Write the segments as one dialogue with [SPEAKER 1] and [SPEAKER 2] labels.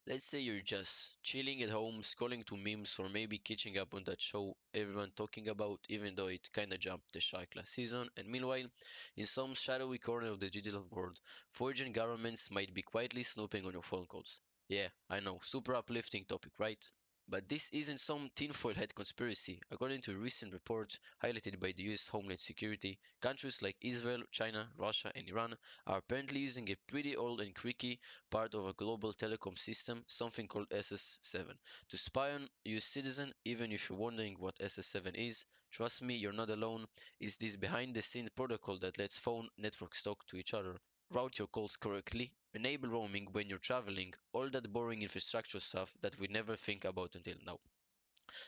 [SPEAKER 1] Let's say you're just chilling at home, scrolling to memes, or maybe catching up on that show everyone talking about, even though it kinda jumped the shark last season. And meanwhile, in some shadowy corner of the digital world, foreign governments might be quietly snooping on your phone calls. Yeah, I know, super uplifting topic, right? But this isn't some tinfoil hat conspiracy. According to a recent report highlighted by the US Homeland Security, countries like Israel, China, Russia, and Iran are apparently using a pretty old and creaky part of a global telecom system, something called SS7, to spy on US citizens. Even if you're wondering what SS7 is, trust me, you're not alone. It's this behind the scenes protocol that lets phone networks talk to each other, route your calls correctly, enable roaming when you're traveling, all that boring infrastructure stuff that we never think about until now.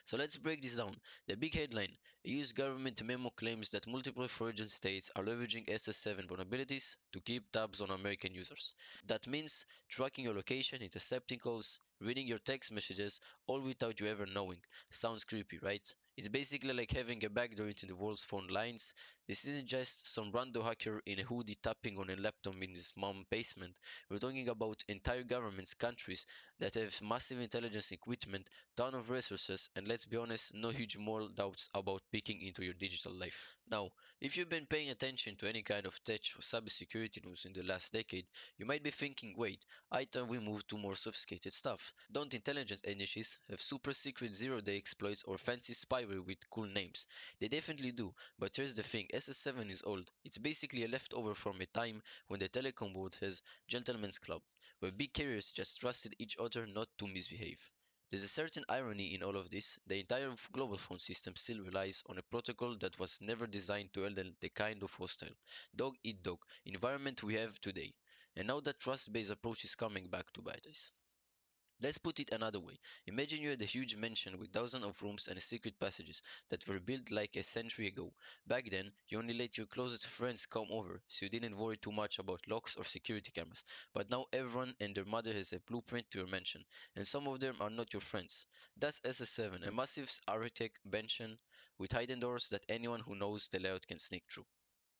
[SPEAKER 1] So let's break this down. The big headline: a US government memo claims that multiple foreign states are leveraging SS7 vulnerabilities to keep tabs on American users. That means tracking your location, intercepting calls, reading your text messages, all without you ever knowing. Sounds creepy, right? It's basically like having a backdoor into the world's phone lines. This isn't just some random hacker in a hoodie tapping on a laptop in his mom's basement. We're talking about entire governments, countries that have massive intelligence equipment, ton of resources, and let's be honest, no huge moral doubts about peeking into your digital life. Now, if you've been paying attention to any kind of tech or cybersecurity news in the last decade, you might be thinking, wait, I thought we moved to more sophisticated stuff. Don't intelligence agencies have super secret zero-day exploits or fancy spyware with cool names? They definitely do, but here's the thing, SS7 is old. It's basically a leftover from a time when the telecom world has gentlemen's club, where big carriers just trusted each other not to misbehave. There's a certain irony in all of this. The entire global phone system still relies on a protocol that was never designed to handle the kind of hostile, dog eat dog environment we have today. And now that trust based approach is coming back to bite us. Let's put it another way. Imagine you had a huge mansion with thousands of rooms and secret passages that were built like a century ago. Back then, you only let your closest friends come over, so you didn't worry too much about locks or security cameras. But now everyone and their mother has a blueprint to your mansion, and some of them are not your friends. That's SS7, a massive architect mansion with hidden doors that anyone who knows the layout can sneak through.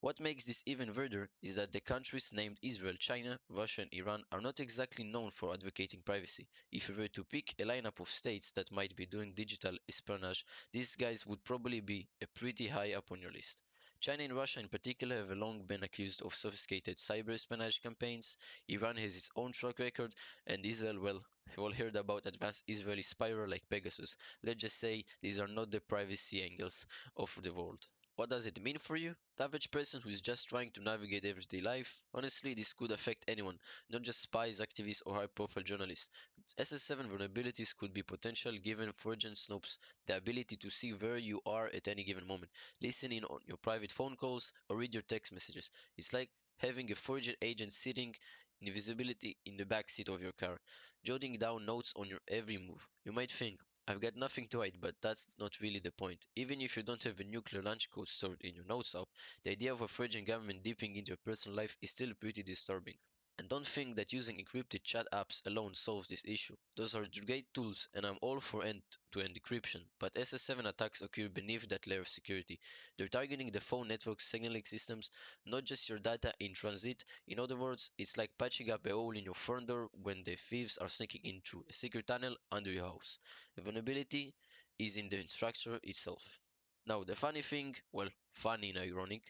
[SPEAKER 1] What makes this even weirder is that the countries named Israel, China, Russia, and Iran are not exactly known for advocating privacy. If you were to pick a lineup of states that might be doing digital espionage, these guys would probably be a pretty high up on your list. China and Russia in particular have long been accused of sophisticated cyber espionage campaigns. Iran has its own track record, and Israel, well, we've all heard about advanced Israeli spyware like Pegasus. Let's just say these are not the privacy angles of the world. What does it mean for you? The average person who is just trying to navigate everyday life? Honestly, this could affect anyone, not just spies, activists, or high profile journalists. SS7 vulnerabilities could be potential given foreign snopes the ability to see where you are at any given moment, listen in on your private phone calls, or read your text messages. It's like having a foreign agent sitting in visibility in the back seat of your car, jotting down notes on your every move. You might think, I've got nothing to hide, but that's not really the point. Even if you don't have a nuclear launch code stored in your notes app, the idea of a fragile government dipping into your personal life is still pretty disturbing. And don't think that using encrypted chat apps alone solves this issue. Those are great tools, and I'm all for end-to-end encryption, but SS7 attacks occur beneath that layer of security. They're targeting the phone network signaling systems, not just your data in transit. In other words, it's like patching up a hole in your front door when the thieves are sneaking in through a secret tunnel under your house. The vulnerability is in the structure itself. Now, the funny thing, well, funny and ironic,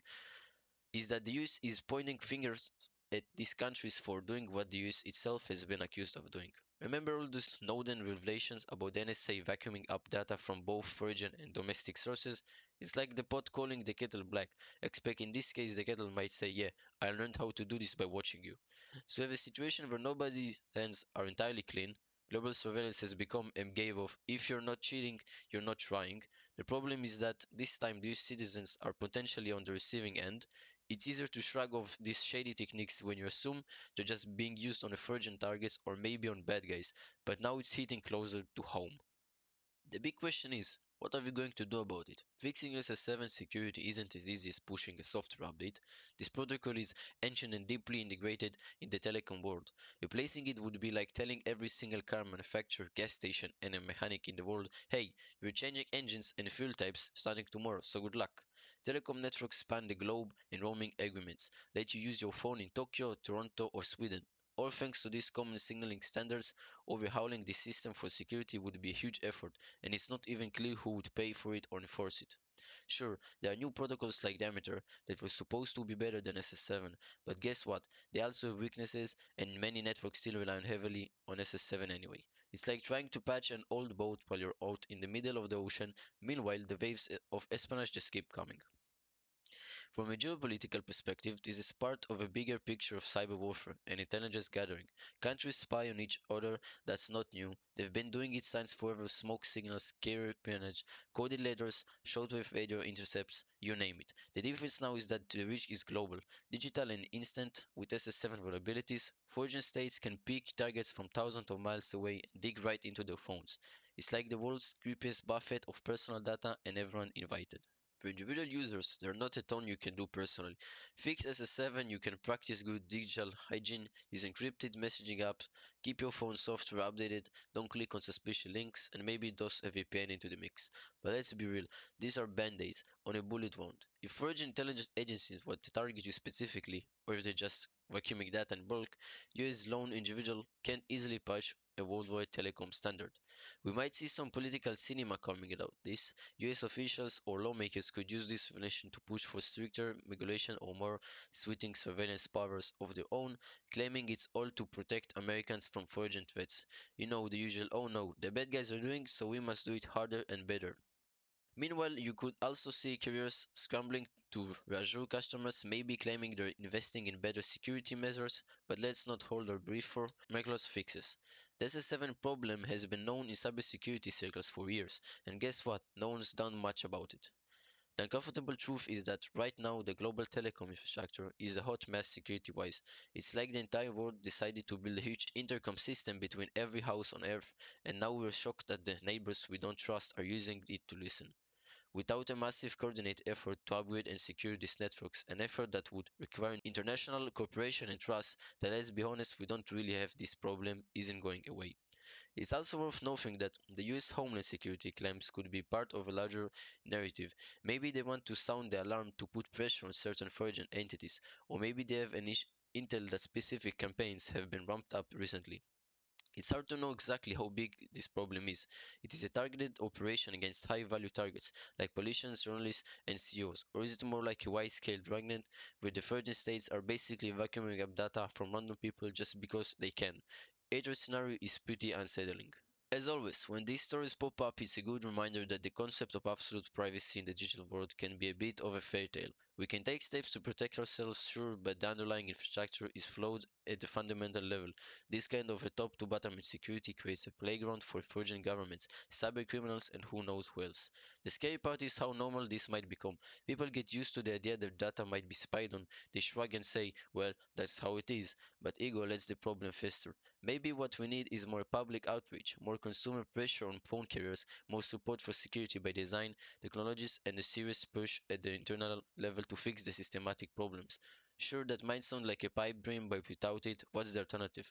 [SPEAKER 1] is that the US is pointing fingers at these countries for doing what the US itself has been accused of doing. Remember all those Snowden revelations about the NSA vacuuming up data from both foreign and domestic sources? It's like the pot calling the kettle black, except in this case the kettle might say, yeah, I learned how to do this by watching you. So we have a situation where nobody's hands are entirely clean. Global surveillance has become a game of if you're not cheating, you're not trying. The problem is that this time these citizens are potentially on the receiving end. It's easier to shrug off these shady techniques when you assume they're just being used on urgent targets or maybe on bad guys, but now it's hitting closer to home. The big question is, what are we going to do about it? Fixing SS7 security isn't as easy as pushing a software update. This protocol is ancient and deeply integrated in the telecom world. Replacing it would be like telling every single car manufacturer, gas station, and a mechanic in the world, hey, we're changing engines and fuel types starting tomorrow, so good luck. Telecom networks span the globe, and roaming agreements let you use your phone in Tokyo, Toronto, or Sweden. All thanks to these common signaling standards, overhauling the system for security would be a huge effort, and it's not even clear who would pay for it or enforce it. Sure, there are new protocols like Diameter that were supposed to be better than SS7, but guess what? They also have weaknesses, and many networks still rely heavily on SS7 anyway. It's like trying to patch an old boat while you're out in the middle of the ocean. Meanwhile, the waves of espionage just keep coming. From a geopolitical perspective, this is part of a bigger picture of cyber warfare and intelligence gathering. Countries spy on each other, that's not new. They've been doing it since forever: smoke signals, carrier espionage, coded letters, shortwave radio intercepts, you name it. The difference now is that the reach is global, digital and instant. With SS7 vulnerabilities, foreign states can pick targets from thousands of miles away and dig right into their phones. It's like the world's creepiest buffet of personal data and everyone invited. For individual users, there are not a ton you can do personally. Fix SS7, you can practice good digital hygiene, use encrypted messaging apps, keep your phone software updated, don't click on suspicious links, and maybe toss a VPN into the mix. But let's be real, these are band-aids on a bullet wound. If foreign intelligence agencies want to target you specifically, or if they're just vacuuming data in bulk, you as lone individual can't easily patch a worldwide telecom standard. We might see some political cinema coming out of this. US officials or lawmakers could use this revelation to push for stricter regulation or more sweeping surveillance powers of their own, claiming it's all to protect Americans from foreign threats. You know, the usual, oh no, the bad guys are doing, so we must do it harder and better. Meanwhile, you could also see carriers scrambling to reassure customers, maybe claiming they're investing in better security measures, but let's not hold our breath for miraculous fixes. The SS7 problem has been known in cybersecurity circles for years, and guess what? No one's done much about it. The uncomfortable truth is that right now the global telecom infrastructure is a hot mess security wise. It's like the entire world decided to build a huge intercom system between every house on earth, and now we're shocked that the neighbors we don't trust are using it to listen. Without a massive coordinated effort to upgrade and secure these networks, an effort that would require international cooperation and trust, that let's be honest, we don't really have, this problem isn't going away. It's also worth noting that the US Homeland Security claims could be part of a larger narrative. Maybe they want to sound the alarm to put pressure on certain foreign entities, or maybe they have intel that specific campaigns have been ramped up recently. It's hard to know exactly how big this problem is. It is a targeted operation against high-value targets like politicians, journalists, and CEOs, or is it more like a wide-scale dragnet where the virgin states are basically vacuuming up data from random people just because they can? Either scenario is pretty unsettling. As always, when these stories pop up, it's a good reminder that the concept of absolute privacy in the digital world can be a bit of a fairy tale. We can take steps to protect ourselves, sure, but the underlying infrastructure is flawed at the fundamental level. This kind of a top to bottom insecurity creates a playground for foreign governments, cyber criminals, and who knows who else. The scary part is how normal this might become. People get used to the idea that data might be spied on. They shrug and say, well, that's how it is. But ego lets the problem fester. Maybe what we need is more public outreach, more consumer pressure on phone carriers, more support for security by design technologies, and a serious push at the internal level to fix the systematic problems. Sure, that might sound like a pipe dream, but without it, what's the alternative?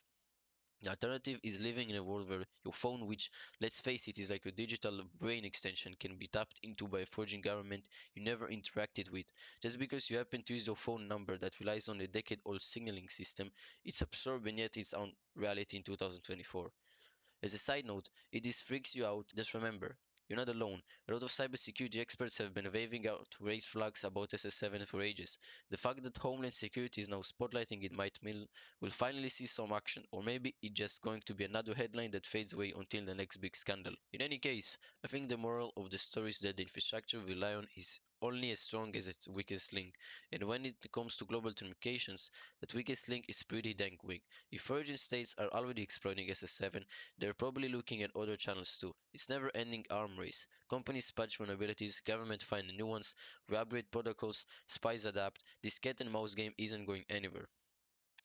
[SPEAKER 1] The alternative is living in a world where your phone, which, let's face it, is like a digital brain extension, can be tapped into by a foreign government you never interacted with. Just because you happen to use your phone number that relies on a decade-old signaling system, it's absurd and yet it's on reality in 2024. As a side note, if this freaks you out, just remember, you're not alone. A lot of cybersecurity experts have been waving out raised flags about SS7 for ages. The fact that Homeland Security is now spotlighting it might mean we'll finally see some action, or maybe it's just going to be another headline that fades away until the next big scandal. In any case, I think the moral of the story is that the infrastructure we rely on is only as strong as its weakest link, and when it comes to global communications, that weakest link is pretty dang weak. If foreign states are already exploiting SS7, they're probably looking at other channels too. It's never ending arm race. Companies patch vulnerabilities, government find new ones, we upgrade protocols, spies adapt. This cat and mouse game isn't going anywhere.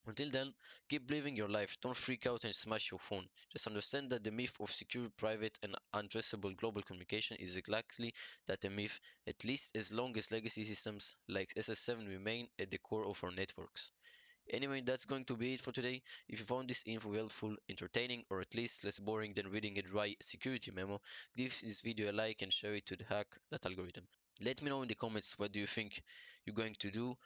[SPEAKER 1] Until then, keep living your life. Don't freak out and smash your phone. Just understand that the myth of secure, private, and untraceable global communication is exactly that, a myth, at least as long as legacy systems like SS7 remain at the core of our networks. Anyway, that's going to be it for today. If you found this info helpful, entertaining, or at least less boring than reading a dry security memo, give this video a like and share it to hack that algorithm. Let me know in the comments, what do you think you're going to do?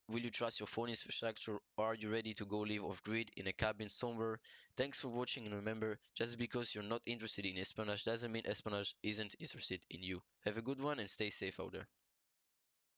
[SPEAKER 1] Will you trust your phone infrastructure, or are you ready to go live off grid in a cabin somewhere? Thanks for watching, and remember, just because you're not interested in espionage doesn't mean espionage isn't interested in you. Have a good one and stay safe out there.